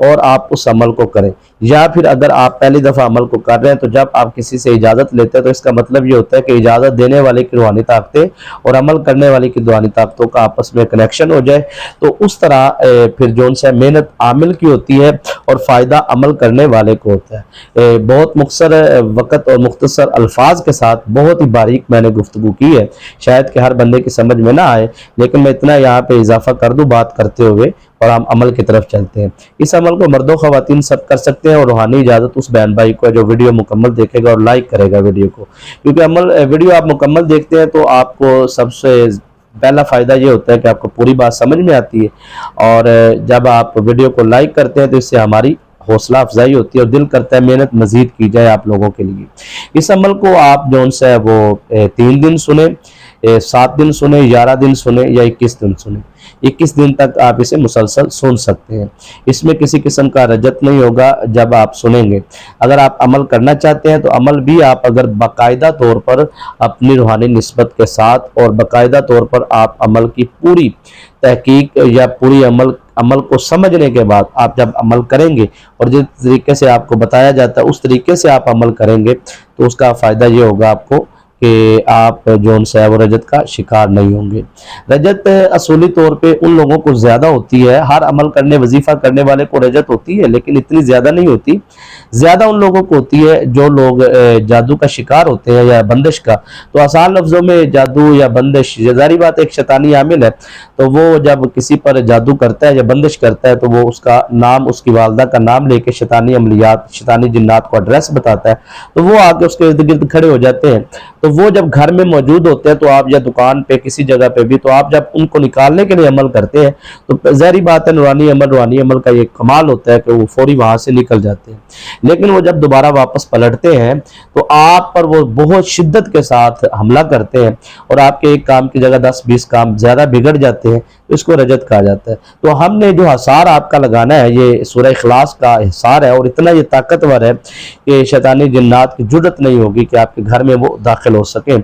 اور آپ اس عمل کو کریں، یا پھر اگر آپ پہلی دفعہ عمل کو کر رہے ہیں تو جب آپ کسی سے اجازت لیتے ہیں تو اس کا مطلب یہ ہوتا ہے کہ اجازت دینے والے کی روحانی طاقتیں اور عمل کرنے والے کی روحانی طاقتوں کا آپس میں کنیکشن ہو جائے، تو اس طرح پھر جو ان سے محنت عامل کی ہوتی ہے اور فائدہ عمل کرنے والے کو ہوتا ہے۔ بہت مختصر وقت اور مختصر الفاظ کے ساتھ بہت ہی باریک میں نے گفتگو کی ہے، شاید کہ ہر بندے کی سمجھ میں نہ آئے، لیکن میں اتنا یہاں پہ اضافہ کر دوں بات کرتے ہوئے اور ہم عمل کی طرف چلتے ہیں۔ اس عمل کو مرد و خواتین سب کر سکتے ہیں، اور روحانی اجازت اس بہن بھائی کو ہے جو ویڈیو مکمل دیکھے گا اور لائک کرے گا ویڈیو کو، کیونکہ ویڈیو آپ مکمل دیکھتے ہیں تو آپ کو سب سے پہلا فائدہ یہ ہوتا ہے کہ آپ کو پوری بات سمجھ میں آتی ہے، اور جب آپ ویڈیو کو لائک کرتے ہیں تو اس سے ہماری حوصلہ افزائی ہوتی ہے اور دل کرتا ہے محنت مزید کی جائے آپ لوگوں کے لیے۔ اس عمل کو آپ جو ان سے وہ 3 دن سنیں، 7 دن سنیں، 11 دن سنیں یا 21 دن سنیں، 21 دن تک آپ اسے مسلسل سن سکتے ہیں۔ اس میں کسی قسم کا رجت نہیں ہوگا جب آپ سنیں گے۔ اگر آپ عمل کرنا چاہتے ہیں تو عمل بھی آپ اگر باقاعدہ طور پر اپنی روحانی نسبت کے ساتھ اور باقاعدہ طور پر آپ عمل کی پوری تحقیق یا پوری عمل کو سمجھنے کے بعد آپ جب عمل کریں گے اور جس طریقے سے آپ کو بتایا جاتا ہے اس طریقے سے آپ عمل کریں گے تو اس کا فائدہ یہ ہوگا آپ کو کہ آپ جو ان سے وہ رجت کا شکار نہیں ہوں گے۔ رجت اصولی طور پہ ان لوگوں کو زیادہ ہوتی ہے، ہر عمل کرنے وظیفہ کرنے والے کو رجت ہوتی ہے، لیکن اتنی زیادہ نہیں ہوتی، زیادہ ان لوگوں کو ہوتی ہے جو لوگ جادو کا شکار ہوتے ہیں یا بندش کا۔ تو آسان لفظوں میں جادو یا بندش ظاہری بات ایک شیطانی عامل ہے، تو وہ جب کسی پر جادو کرتا ہے یا بندش کرتا ہے تو وہ اس کا نام، اس کی والدہ کا نام لے کے شیطانی عملیات، شیطانی جنات کو ایڈریس بتاتا ہے، تو وہ آ کے اس کے ارد گرد کھڑے ہو جاتے ہیں۔ تو وہ جب گھر میں موجود ہوتے ہیں تو آپ یا دکان پہ کسی جگہ پہ بھی، تو آپ جب ان کو نکالنے کے لیے عمل کرتے ہیں تو ظاہری بات ہے نورانی عمل کا یہ کمال ہوتا ہے کہ وہ فوری وہاں سے نکل جاتے ہیں، لیکن وہ جب دوبارہ واپس پلٹتے ہیں تو آپ پر وہ بہت شدت کے ساتھ حملہ کرتے ہیں اور آپ کے ایک کام کی جگہ 10-20 کام زیادہ بگڑ جاتے ہیں، اس کو رجت کہا جاتا ہے۔ تو ہم نے جو حصار آپ کا لگانا ہے یہ سورہ اخلاص کا حصار ہے، اور اتنا یہ طاقتور ہے کہ شیطانی جنات کی جرت نہیں ہوگی کہ آپ کے گھر میں وہ داخل ہو سکیں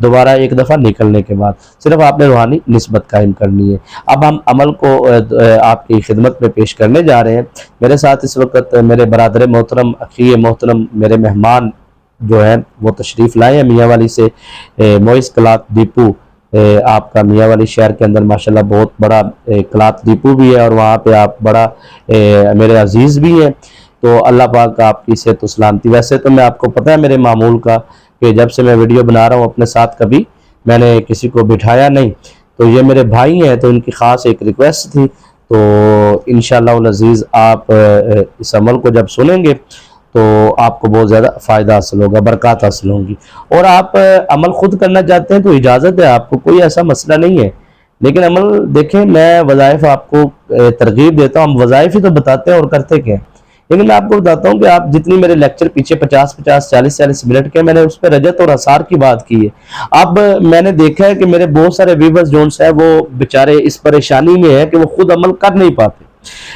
دوبارہ ایک دفعہ نکلنے کے بعد، صرف آپ نے روحانی نسبت قائم کرنی ہے۔ اب ہم عمل کو آپ کی خدمت میں پیش کرنے جا رہے ہیں۔ میرے ساتھ اس وقت میرے برادر محترم، اخی محترم، میرے مہمان جو ہیں وہ تشریف لائے ہیں میاں والی سے، موئس کلاتھ ڈیپو، آپ کا میاں والی شہر کے اندر ماشاءاللہ بہت بڑا کلاتھ ڈیپو بھی ہے، اور وہاں پہ آپ بڑا میرے عزیز بھی ہیں، تو اللہ پاک آپ کی صحت و سلامتی۔ ویسے تو میں آپ کو پتہ ہے میرے معمول کا کہ جب سے میں ویڈیو بنا رہا ہوں اپنے ساتھ کبھی میں نے کسی کو بٹھایا نہیں، تو یہ میرے بھائی ہیں تو ان کی خاص ایک ریکویسٹ تھی، تو انشاءاللہ العزیز آپ اس عمل کو جب سنیں گے تو آپ کو بہت زیادہ فائدہ حاصل ہوگا، برکات حاصل ہوں گی۔ اور آپ عمل خود کرنا چاہتے ہیں تو اجازت ہے آپ کو، کوئی ایسا مسئلہ نہیں ہے، لیکن عمل دیکھیں میں وظائف آپ کو ترغیب دیتا ہوں، ہم وظائف ہی تو بتاتے ہیں اور کرتے کیا ہیں، لیکن میں آپ کو بتاتا ہوں کہ آپ جتنی میرے لیکچر پیچھے 50-50 40-40 منٹ کے میں نے اس پہ رجت اور حصار کی بات کی ہے۔ اب میں نے دیکھا ہے کہ میرے بہت سارے ویورز جونس ہیں وہ بیچارے اس پریشانی میں ہیں کہ وہ خود عمل کر نہیں پاتے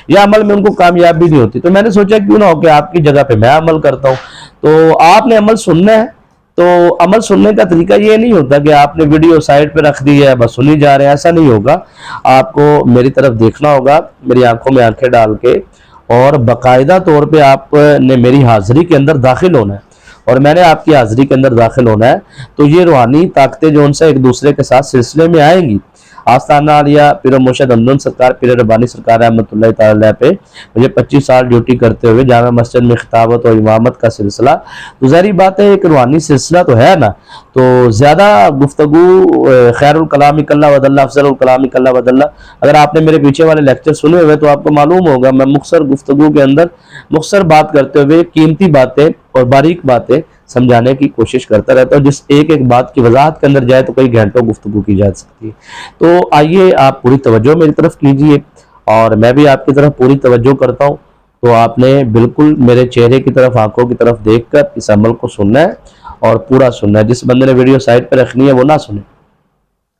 یا عمل میں ان کو کامیابی نہیں ہوتی، تو میں نے سوچا کیوں نہ ہو کہ آپ کی جگہ پہ میں عمل کرتا ہوں۔ تو آپ نے عمل سننا ہے، تو عمل سننے کا طریقہ یہ نہیں ہوتا کہ آپ نے ویڈیو سائٹ پہ رکھ دی ہے بس سنی جا رہے ہیں، ایسا نہیں ہوگا۔ آپ کو میری طرف دیکھنا ہوگا، میری آنکھوں میں آنکھیں ڈال کے، اور باقاعدہ طور پہ آپ نے میری حاضری کے اندر داخل ہونا ہے اور میں نے آپ کی حاضری کے اندر داخل ہونا ہے، تو یہ روحانی طاقتیں جو ان سے ایک دوسرے کے ساتھ سلسلے میں آئیں گی۔ آستانہ عالیہ پیر و مرشد حمدن سرکار پیر ربانی سرکار رحمۃ اللہ تعالی پہ مجھے 25 سال ڈیوٹی کرتے ہوئے جامع مسجد میں خطابت اور امامت کا سلسلہ، تو ظاہری بات ہے ایک روحانی سلسلہ تو ہے نا، تو زیادہ گفتگو خیر الکلام کلہ ود اللہ افضل الکلام کلہ ود اللہ، اگر آپ نے میرے پیچھے والے لیکچر سنے ہوئے تو آپ کو معلوم ہوگا میں مختصر گفتگو کے اندر مختصر بات کرتے ہوئے قیمتی باتیں اور باریک باتیں سمجھانے کی کوشش کرتا رہتا ہوں، جس ایک ایک بات کی وضاحت کے اندر جائے تو کئی گھنٹوں گفتگو کی جا سکتی ہے۔ تو آئیے آپ پوری توجہ میری طرف کیجئے اور میں بھی آپ کی طرف پوری توجہ کرتا ہوں، تو آپ نے بالکل میرے چہرے کی طرف، آنکھوں کی طرف دیکھ کر اس عمل کو سننا ہے اور پورا سننا ہے۔ جس بندے نے ویڈیو سائٹ پہ رکھنی ہے وہ نہ سنے،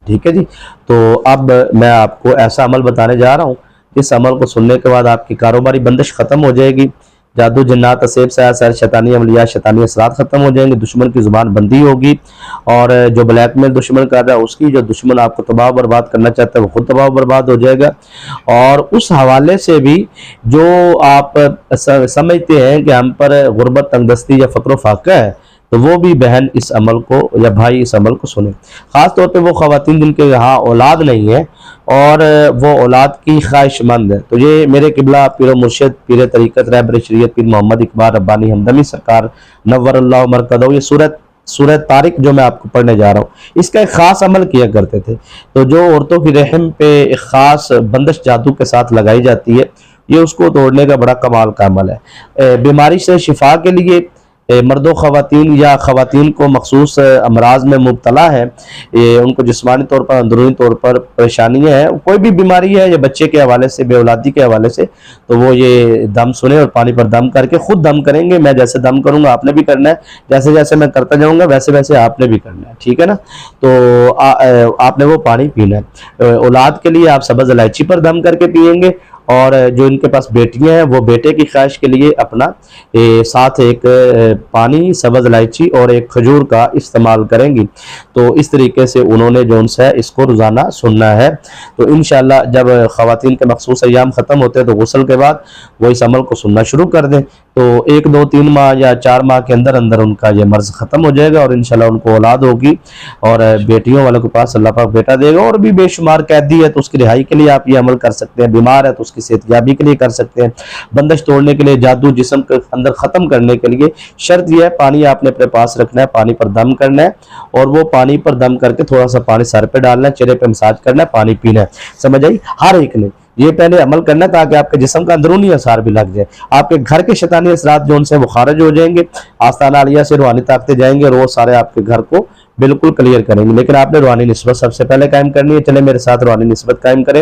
ٹھیک ہے جی۔ تو اب میں آپ کو ایسا عمل بتانے جا رہا ہوں جس عمل کو سننے کے بعد آپ کی کاروباری بندش ختم ہو جائے گی، جادو جنات اسیب سحر شیطانی عملیات شیطانی اثرات ختم ہو جائیں گے، دشمن کی زبان بندی ہوگی، اور جو بلیک میل دشمن کر رہا ہے اس کی، جو دشمن آپ کو تباہ و برباد کرنا چاہتا ہے وہ خود تباہ و برباد ہو جائے گا۔ اور اس حوالے سے بھی جو آپ سمجھتے ہیں کہ ہم پر غربت، تنگدستی یا فقر و فاقہ ہے، تو وہ بھی بہن اس عمل کو یا بھائی اس عمل کو سنیں، خاص طور پہ وہ خواتین جن کے یہاں اولاد نہیں ہے اور وہ اولاد کی خواہش مند ہے۔ تو یہ میرے قبلہ پیر و مرشد پیر طریقت رہبر شریعت پیر محمد اقبال ربانی ہمدمی سرکار نور اللہ مرکزہ، یہ سورہ طارق جو میں آپ کو پڑھنے جا رہا ہوں، اس کا ایک خاص عمل کیا کرتے تھے۔ تو جو عورتوں کی رحم پہ ایک خاص بندش جادو کے ساتھ لگائی جاتی ہے، یہ اس کو توڑنے کا بڑا کمال کا عمل ہے۔ بیماری سے شفا کے لیے مرد و خواتین یا خواتین کو مخصوص امراض میں مبتلا ہے، ان کو جسمانی طور پر اندرونی طور پر پریشانیاں ہیں، کوئی بھی بیماری ہے یا بچے کے حوالے سے، بے اولادی کے حوالے سے، تو وہ یہ دم سنیں اور پانی پر دم کر کے خود دم کریں گے۔ میں جیسے دم کروں گا آپ نے بھی کرنا ہے، جیسے جیسے میں کرتا جاؤں گا ویسے ویسے آپ نے بھی کرنا ہے، ٹھیک ہے نا؟ تو آپ نے وہ پانی پینا ہے۔ اولاد کے لیے آپ سبز الائچی پر دم کر کے پیئیں گے، اور جو ان کے پاس بیٹیاں ہیں وہ بیٹے کی خواہش کے لیے اپنا ساتھ ایک پانی، سبز الائچی اور ایک کھجور کا استعمال کریں گی۔ تو اس طریقے سے انہوں نے جو ہے اس کو روزانہ سننا ہے۔ تو انشاءاللہ جب خواتین کے مخصوص ایام ختم ہوتے ہیں تو غسل کے بعد وہ اس عمل کو سننا شروع کر دیں، تو 1 2 3 ماہ یا 4 ماہ کے اندر اندر ان کا یہ مرض ختم ہو جائے گا، اور انشاءاللہ ان کو اولاد ہوگی، اور بیٹیوں والوں کے پاس اللہ پاک بیٹا دے گا۔ اور بھی بے شمار قیدی ہے تو اس کی رہائی کے لیے آپ یہ عمل کر سکتے ہیں، بیمار ہے تو اس کی صحت یابی کے لیے کر سکتے ہیں، بندش توڑنے کے لیے، جادو جسم کے اندر ختم کرنے کے لیے شرط یہ ہے پانی آپ نے اپنے پاس رکھنا ہے، پانی پر دم کرنا ہے، اور وہ پانی پر دم کر کے تھوڑا سا پانی سر پہ ڈالنا ہے، چہرے پہ مساج کرنا ہے، پانی پینا ہے۔ سمجھ آئی؟ ہر ایک نے یہ پہلے عمل کرنا ہے تاکہ آپ کے جسم کا اندرونی اثار بھی لگ جائے، آپ کے گھر کے شیطانی اثرات جو ان سے وہ خارج ہو جائیں گے، آستانہ عالیہ سے روحانی طاقتیں جائیں گے اور وہ سارے آپ کے گھر کو بالکل کلیئر کریں گے۔ لیکن آپ نے روحانی نسبت سب سے پہلے قائم کرنی ہے۔ چلے میرے ساتھ روحانی نسبت قائم کریں۔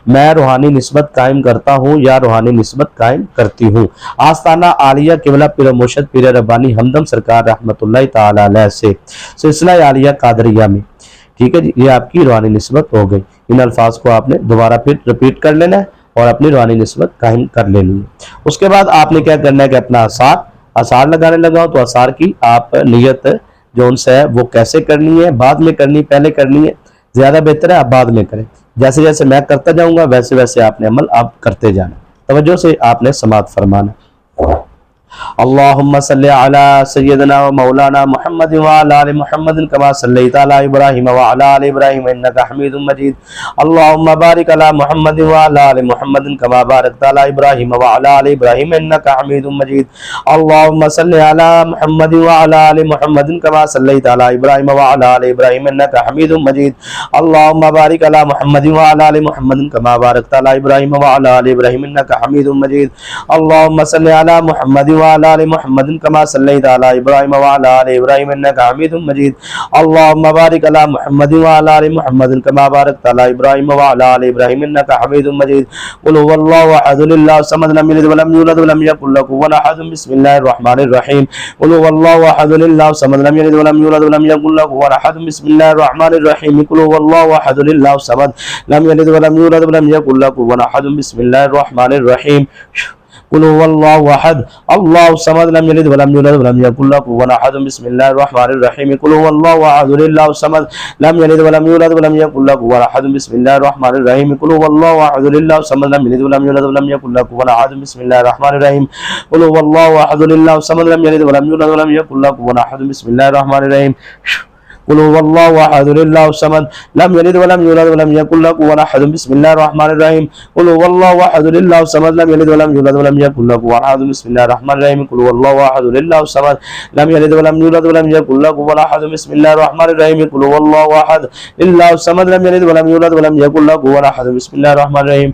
میں روحانی نسبت قائم کرتا ہوں یا روحانی نسبت قائم کرتی ہوں آستانہ عالیہ قبلہ پیر مرشد پیر ربانی ہمدم سرکار رحمۃ اللہ تعالی علیہ سے سلسلہ عالیہ قادریہ میں، ٹھیک ہے جی؟ یہ آپ کی روحانی نسبت ہو گئی۔ ان الفاظ کو آپ نے دوبارہ پھر رپیٹ کر لینا ہے اور اپنی روحانی نسبت قائم کر لینی ہے۔ اس کے بعد آپ نے کیا کرنا ہے کہ اپنا آثار لگانے لگا ہوں، تو آثار کی آپ نیت جو ان سے ہے وہ کیسے کرنی ہے، بعد میں کرنی، پہلے کرنی ہے، زیادہ بہتر ہے آپ بعد میں کریں۔ جیسے جیسے میں کرتا جاؤں گا ویسے ویسے آپ نے عمل آپ کرتے جانا، توجہ سے آپ نے سماعت فرمانا۔ اللهم صل على سيدنا ومولانا محمد وعلى ال محمد كما صليت على ابراهيم وعلى ال ابراهيم انك حميد مجيد اللهم بارك على محمد وعلى ال محمد كما باركت على ابراهيم وعلى ال ابراهيم انك حميد مجيد اللهم صل على محمد وعلى ال محمد كما صليت على ابراهيم وعلى ال ابراهيم انك حميد مجيد اللهم بارك على محمد وعلى ال محمد كما باركت على ابراهيم وعلى ال ابراهيم انك حميد مجيد اللهم صل على محمد وعلى ال محمد كما صليت على ابراهيم وعلى ال ابراهيم انك حميد مجيد اللهم بارك على محمد وعلى ال محمد كما باركت على ابراهيم وعلى ال ابراهيم انك حميد مجيد قل هو الله احد الله الصمد لم يلد ولم يولد ولم يكن له كفوا احد بسم الله الرحمن الرحيم قل هو الله احد الله الصمد لم يلد ولم يولد ولم يكن له كفوا احد بسم الله الرحمن الرحيم قل هو الله احد الله الصمد لم يلد ولم يولد ولم يكن له كفوا احد بسم الله الرحمن الرحيم قل هو الله احد الله الصمد لم يلد ولم يولد ولم يكن له كفوا احد بسم الله الرحمن الرحيم قل هو الله احد الله الصمد لم يلد ولم يولد ولم يكن له كفوا احد بسم الله الرحمن الرحيم قل هو الله احد الله الصمد لم يلد ولم يولد ولم يكن له كفوا احد بسم الله الرحمن الرحيم قل هو الله احد الله الصمد لم يلد ولم يولد ولم يكن له كفوا احد بسم الله الرحمن الرحيم قل هو الله احد الله الصمد لم يلد ولم يولد ولم يكن له كفوا احد بسم الله الرحمن الرحيم قل هو الله احد الله الصمد لم يلد ولم يولد ولم يكن له كفوا احد بسم الله الرحمن الرحيم قل هو الله احد الله الصمد لم يلد ولم يولد ولم يكن له كفوا احد بسم الله الرحمن الرحيم قل هو الله احد الله الصمد لم يلد ولم يولد ولم يكن له كفوا احد بسم الله الرحمن الرحيم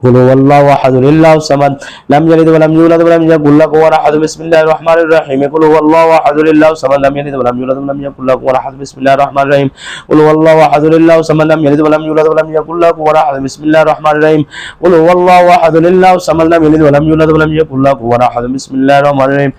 قل هو الله احد الله الصمد لم يلد ولم يولد ولم يكن له كفوا احد بسم الله الرحمن الرحيم قل هو الله احد الله الصمد لم يلد ولم يولد ولم يكن له كفوا احد بسم الله الرحمن الرحيم قل هو الله احد الله الصمد لم يلد ولم يولد ولم يكن له كفوا احد بسم الله الرحمن الرحيم قل هو الله احد الله الصمد لم يلد ولم يولد ولم يكن له كفوا احد بسم الله الرحمن الرحيم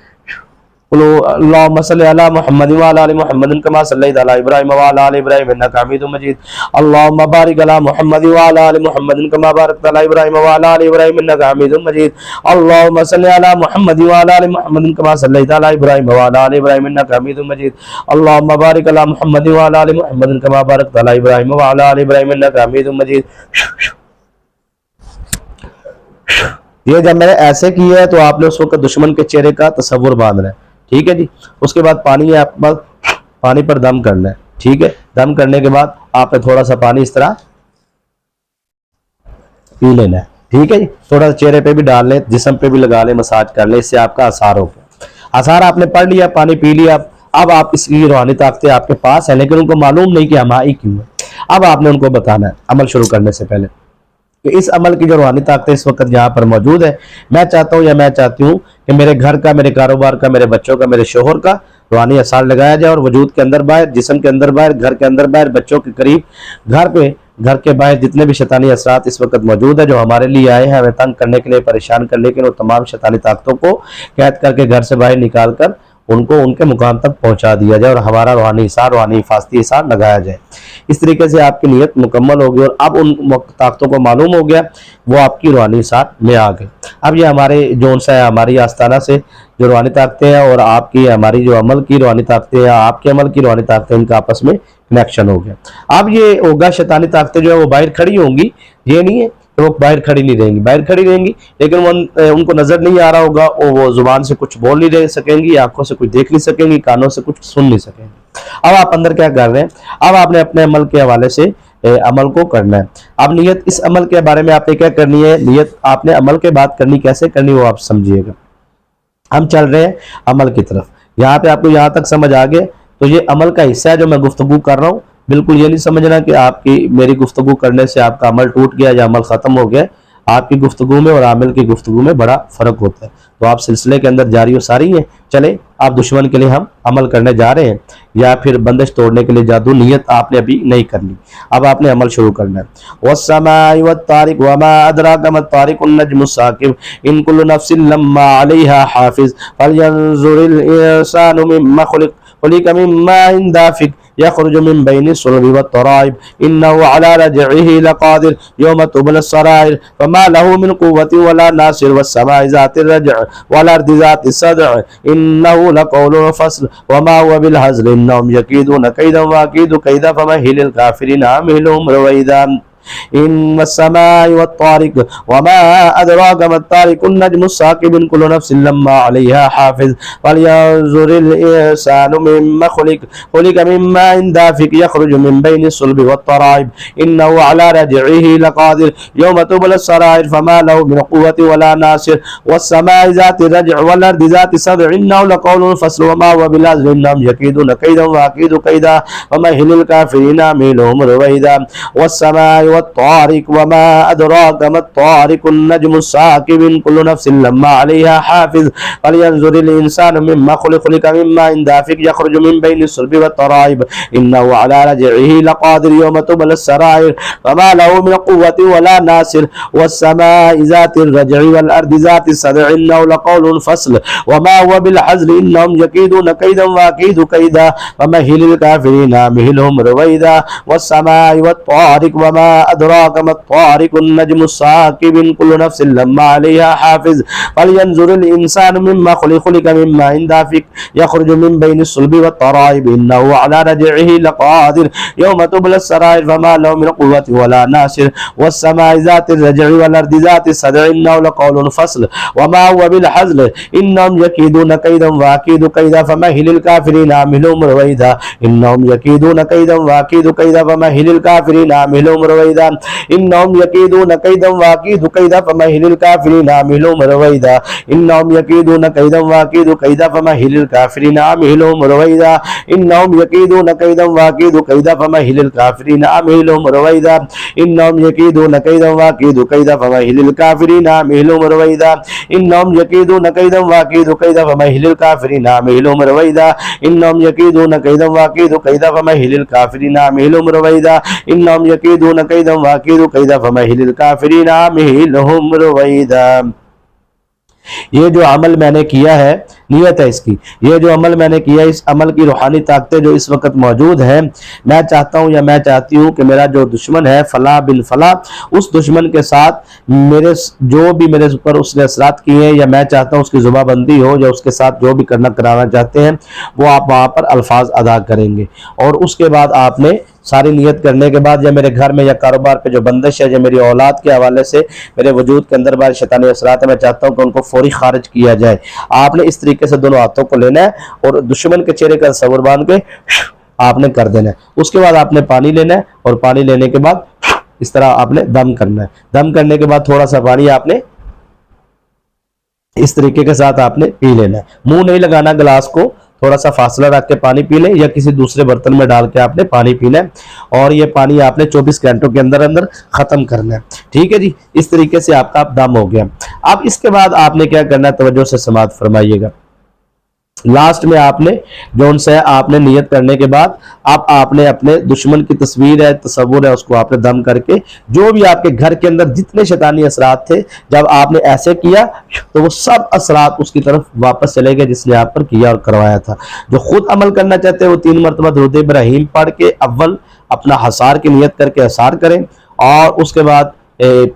اللهم صل على محمد وعلى ال محمد كما صليت على ابراهيم وعلى ال ابراهيم انك حميد مجيد اللهم بارك على محمد وعلى ال محمد كما باركت على ابراهيم وعلى ال ابراهيم انك حميد مجيد اللهم صل على محمد وعلى ال محمد كما صليت على ابراهيم وعلى ال ابراهيم انك حميد مجيد اللهم بارك على محمد وعلى ال محمد كما باركت على ابراهيم وعلى ال ابراهيم انك حميد مجيد. یہ جب میں نے ایسے کیا ہے تو آپ نے اس وقت دشمن کے چہرے کا تصور باندھنا ہے. ٹھیک ہے جی. اس کے بعد پانی ہے آپ کے پاس, پانی پر دم کرنا ہے. ٹھیک ہے. دم کرنے کے بعد آپ نے تھوڑا سا پانی اس طرح پی لینا ہے. ٹھیک ہے جی. تھوڑا سا چہرے پہ بھی ڈال لیں, جسم پہ بھی لگا لیں, مساج کر لیں, اس سے آپ کا اثار ہو گیا. اثار آپ نے پڑھ لیا, پانی پی لیا. اب آپ اس کی روحانی طاقتیں آپ کے پاس ہیں لیکن ان کو معلوم نہیں کہ ہم آئی کیوں ہے. اب آپ نے ان کو بتانا ہے عمل شروع کرنے سے پہلے کہ اس عمل کی جو روحانی طاقتیں اس وقت یہاں پر موجود ہے, میں چاہتا ہوں یا میں چاہتی ہوں کہ میرے گھر کا, میرے کاروبار کا, میرے بچوں کا, میرے شوہر کا روحانی اثار لگایا جائے, اور وجود کے اندر باہر, جسم کے اندر باہر, گھر کے اندر باہر, بچوں کے قریب, گھر پہ, گھر کے باہر جتنے بھی شیطانی اثرات اس وقت موجود ہے جو ہمارے لیے آئے ہیں ہمیں تنگ کرنے کے لیے, پریشان کرنے کے لیے, وہ تمام شیطانی طاقتوں کو قید کر کے گھر سے باہر نکال کر ان کو ان کے مقام تک پہنچا دیا جائے اور ہمارا روحانی اثار, روحانی حفاظتی اثار لگایا جائے. اس طریقے سے آپ کی نیت مکمل ہوگی اور اب ان طاقتوں کو معلوم ہو گیا, وہ آپ کی روحانی اثار میں آ گئے. اب یہ ہمارے جو ان سے ہماری آستانہ سے جو روحانی طاقتیں ہیں اور آپ کی ہماری جو عمل کی روحانی طاقتیں ہیں, آپ کے عمل کی روحانی طاقتیں, ان کا آپس میں کنیکشن ہو گیا. اب یہ ہوگا شیطانی طاقتیں جو ہے وہ باہر کھڑی ہوں گی, یہ نہیں ہے وہ باہر کھڑی نہیں رہیں گی, باہر کھڑی رہیں گی لیکن ان کو نظر نہیں آ رہا ہوگا, وہ زبان سے کچھ بول نہیں سکیں گی, آنکھوں سے کچھ دیکھ نہیں سکیں گی, کانوں سے کچھ سن نہیں سکیں گی. اب آپ اندر کیا کر رہے ہیں, اب آپ نے اپنے عمل کے حوالے سے عمل کو کرنا ہے. اب نیت اس عمل کے بارے میں آپ نے کیا کرنی ہے, نیت آپ نے عمل کے بعد کرنی, کیسے کرنی وہ آپ سمجھیے گا. ہم چل رہے ہیں عمل کی طرف, یہاں پہ آپ کو یہاں تک سمجھ آ گئے تو یہ عمل کا حصہ ہے جو میں گفتگو کر رہا ہوں. بالکل یہ نہیں سمجھنا کہ آپ کی میری گفتگو کرنے سے آپ کا عمل ٹوٹ گیا یا عمل ختم ہو گیا. آپ کی گفتگو میں اور عامل کی گفتگو میں بڑا فرق ہوتا ہے. تو آپ سلسلے کے اندر جاری و ساری ہیں. چلیں آپ دشمن کے لیے ہم عمل کرنے جا رہے ہیں یا پھر بندش توڑنے کے لیے جادو, نیت آپ نے ابھی نہیں کرنی, اب آپ نے عمل شروع کرنا ہے. والسماء والطارق وما ادراک ما الطارق النجم الثاقب ان كل نفس لما عليها حافظ فلينظر الانسان مما خلق من ماء دافق يخرج من بين الصلب والترائب انه على رجعه لقادر يوم تبلى السرائر فما له من قوة ولا ناصر والسماء ذات الرجع والارض ذات الصدع انه لقول فصل وما هو بالهزل انهم يكيدون كيدا واكيد كيدا فمهل الكافرين امهلهم رويدا ان السماء والطارق وما ادراك ما الطارق النجم الثاقب ان كل نفس لما عليها حافظ فلينظر الانسان مما خلق من ماء دافق يخرج من بين الصلب والترائب انه على رجعه لقادر يوم تبلى السرائر فما له من قوة ولا ناصر والسماء ذات الرجع والارض ذات الصدع انه لقول فصل وما هو بالهزل انهم يكيدون كيدا واكيد كيدا ومهل الكافرين امهلهم رويدا والسماء والطارق وما أدراك ما الطارق النجم الثاقب إن كل نفس لما عليها حافظ فلينظر الإنسان مما خلق من ماء دافق يخرج من بين الصلب والترائب إنه على رجعه لقادر يوم تبلى السرائر فما له من قوة ولا ناصر والسماء ذات الرجع والأرض ذات الصدع إنه لقول فصل وما هو بالحزل إنهم يكيدون كيدا وأكيد كيدا فمهل الكافرين أمهلهم رويدا والسماء والطارق وما أدراك ما الطارق النجم الثاقب إن كل نفس لما عليها حافظ فلينظر الإنسان مما خلق من ماء دافق يخرج من بين الصلب والترائب إنه على رجعه لقادر يوم تبلى السرائر فما له من قوة ولا ناصر والسماء ذات الرجع والأرض ذات الصدع إنه لقول فصل وما هو بالحزل إنهم يكيدون كيدا وأكيد كيدا فمهل الكافرين أمهلهم رويدا إنهم يكيدون كيدا وأكيد كيدا فمهل الكافرين أمهلهم رويدا إنهم يكيدون كيدا وأكيد كيدا فمهل الكافرين أمهلهم رويدا إنهم يكيدون كيدا وأكيد كيدا فمهل الكافرين أمهلهم رويدا إنهم يكيدون كيدا وأكيد كيدا فمهل الكافرين أمهلهم رويدا إنهم يكيدون كيدا وأكيد كيدا فمهل الكافرين أمهلهم رويدا إنهم يكيدون كيدا وأكيد كيدا فمهل الكافرين أمهلهم رويدا إنهم يكيدون كيدا وأكيد كيدا فمهل الكافرين أمهلهم رويدا إنهم يكيدون كيدا واكيد كيدا فمهل الكافرين امهلهم رويدا. یہ جو عمل میں نے کیا ہے، نیت ہے اس کی، یہ جو عمل میں نے کیا، اس عمل کی روحانی طاقتیں جو اس وقت موجود ہیں، میں چاہتا ہوں یا میں چاہتی ہوں کہ میرا جو دشمن ہے فلاں بن فلاں، اس دشمن کے ساتھ میرے جو بھی میرے اوپر اس نے اثرات کیے ہیں، یا میں چاہتا ہوں اس کی زباں بندی ہو، یا اس کے ساتھ جو بھی کرانا چاہتے ہیں وہ آپ وہاں پر الفاظ ادا کریں گے۔ اور اس کے بعد آپ نے ساری نیت کرنے کے بعد، یا میرے گھر میں یا کاروبار پہ جو بندش ہے، یا میری اولاد کے حوالے سے میرے وجود کے اندر بار شیطانی اثرات ہے، میں چاہتا ہوں کہ ان کو فوری خارج کیا جائے۔ آپ نے اس طریقے سے دونوں ہاتھوں کو لینا ہے اور دشمن کے چہرے کا تصور باندھ کے آپ نے کر دینا ہے۔ اس کے بعد آپ نے پانی لینا ہے، اور پانی لینے کے بعد اس طرح آپ نے دم کرنا ہے۔ دم کرنے کے بعد تھوڑا سا پانی آپ نے اس طریقے کے ساتھ آپ نے پی لینا ہے، منہ نہیں لگانا، گلاس کو تھوڑا سا فاصلہ رکھ کے پانی پی لیں، یا کسی دوسرے برتن میں ڈال کے آپ نے پانی پینا ہے، اور یہ پانی آپ نے 24 گھنٹوں کے اندر ختم کرنا ہے۔ ٹھیک ہے جی، اس طریقے سے آپ کا دم ہو گیا۔ اب اس کے بعد آپ نے کیا کرنا ہے، توجہ سے سماعت فرمائیے گا۔ لاسٹ میں آپ نے جو ان سے آپ نے نیت کرنے کے بعد اب آپ نے اپنے دشمن کی تصویر ہے، تصور ہے، اس کو آپ نے دم کر کے جو بھی آپ کے گھر کے اندر جتنے شیطانی اثرات تھے، جب آپ نے ایسے کیا تو وہ سب اثرات اس کی طرف واپس چلے گئے جس نے آپ پر کیا اور کروایا تھا۔ جو خود عمل کرنا چاہتے ہیں وہ 3 مرتبہ درود ابراہیم پڑھ کے اول اپنا حصار کی نیت کر کے حصار کریں، اور اس کے بعد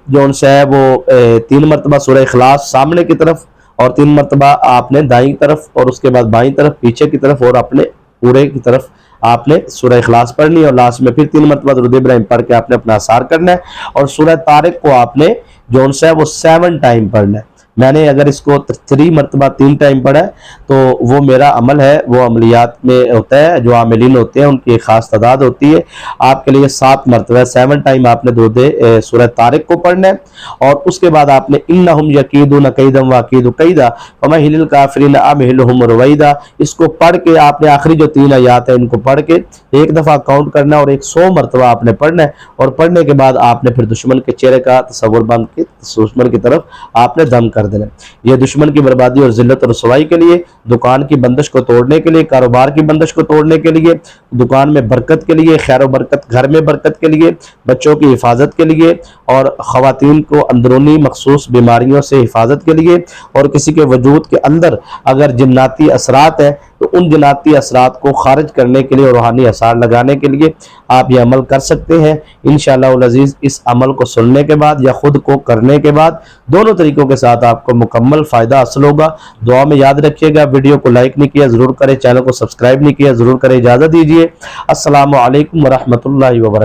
جو ان سے ہے وہ 3 مرتبہ سورہ اخلاص سامنے کی طرف، اور 3 مرتبہ آپ نے دائیں طرف، اور اس کے بعد بائیں طرف، پیچھے کی طرف، اور اپنے پورے کی طرف آپ نے سورہ اخلاص پڑھنی ہے، اور لاسٹ میں پھر 3 مرتبہ درود ابراہیم پڑھ کے آپ نے اپنا اثار کرنا ہے۔ اور سورہ طارق کو آپ نے جو ان سے ہے وہ 7 ٹائم پڑھنا ہے۔ میں نے اگر اس کو 3 مرتبہ 3 ٹائم پڑھا ہے تو وہ میرا عمل ہے، وہ عملیات میں ہوتا ہے، جو عاملین ہوتے ہیں ان کی ایک خاص تعداد ہوتی ہے۔ آپ کے لیے 7 مرتبہ 7 ٹائم آپ نے درود سورہ طارق کو پڑھنا ہے، اور اس کے بعد آپ نے انہم یکیدون کیدا واکید کیدا فمہل الکافرین امہلہم رویدا، اس کو پڑھ کے آپ نے آخری جو 3 آیات ہیں ان کو پڑھ کے ایک دفعہ کاؤنٹ کرنا ہے، اور 100 مرتبہ آپ نے پڑھنا ہے، اور پڑھنے کے بعد آپ نے پھر دشمن کے چہرے کا تصور باندھ کے دشمن کی طرف آپ نے دم کر دینا۔ یہ دشمن کی بربادی اور ذلت اور رسوائی کے لیے، دکان کی بندش کو توڑنے کے لیے، کاروبار کی بندش کو توڑنے کے لیے، دکان میں برکت کے لیے، خیر و برکت گھر میں برکت کے لیے، بچوں کی حفاظت کے لیے، اور خواتین کو اندرونی مخصوص بیماریوں سے حفاظت کے لیے، اور کسی کے وجود کے اندر اگر جناتی اثرات ہیں تو ان جناتی اثرات کو خارج کرنے کے لیے اور روحانی اثار لگانے کے لیے آپ یہ عمل کر سکتے ہیں۔ انشاءاللہ العزیز اس عمل کو سننے کے بعد یا خود کو کرنے کے بعد دونوں طریقوں کے ساتھ آپ کو مکمل فائدہ حاصل ہوگا۔ دعا میں یاد رکھیے گا، ویڈیو کو لائک نہیں کیا ضرور کریں، چینل کو سبسکرائب نہیں کیا ضرور کریں۔ اجازت دیجیے، السلام علیکم ورحمۃ اللہ وبرکاتہ۔